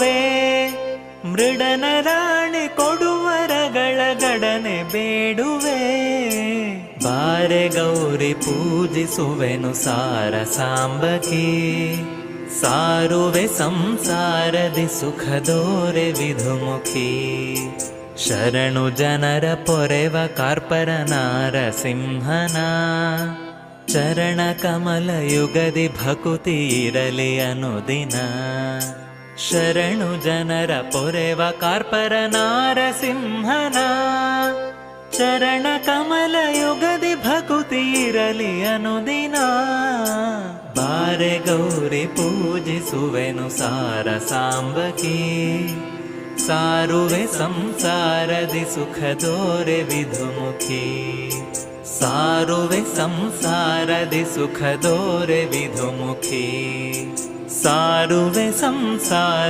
ಮಾಡುವೆ. ಮೃಡನ ರಾಣಿ ಕೊಡುವರಗಳ ಗಡನೆ ಬೇಡುವೆ. ಬಾರೆ ಗೌರಿ ಪೂಜಿಸುವೆನು ಸಾರ ಸಾಂಬಕಿ. ಸಾರುವೆ ಸಂಸಾರದಿ ಸುಖದೋರೆ ವಿಧುಮುಖಿ. ಶರಣು ಜನರ ಪೊರೆವ ಕಾರ್ಪರ ನಾರಸಿಂಹನ. ಚರಣ ಕಮಲ ಯುಗದಿ ಭಕುತಿ ಇರಲಿ ಅನುದಿನ. ಶರಣು ಜನರ ಪೊರೆವ ಕಾರ್ಪರ ನಾರಸಿಂಹನ. ಚರಣ ಕಮಲ ಯುಗದಿ ಭಕುತಿ ಇರಲಿ ಅನುದಿನ. ಬಾರೆ ಗೌರಿ ಪೂಜಿಸುವೆನು ಸಾರ ಸಾಂಬಕಿ. ಸಾರುವೆ ಸಂಸಾರದಿ ಸುಖದೋರೆ ವಿಧುಮುಖಿ. ಸಾರುವೆ ಸಂಸಾರದಿ ಸುಖದೋರೆ ವಿಧುಮುಖಿ. ಸಾರುವೆ ಸಂಸಾರ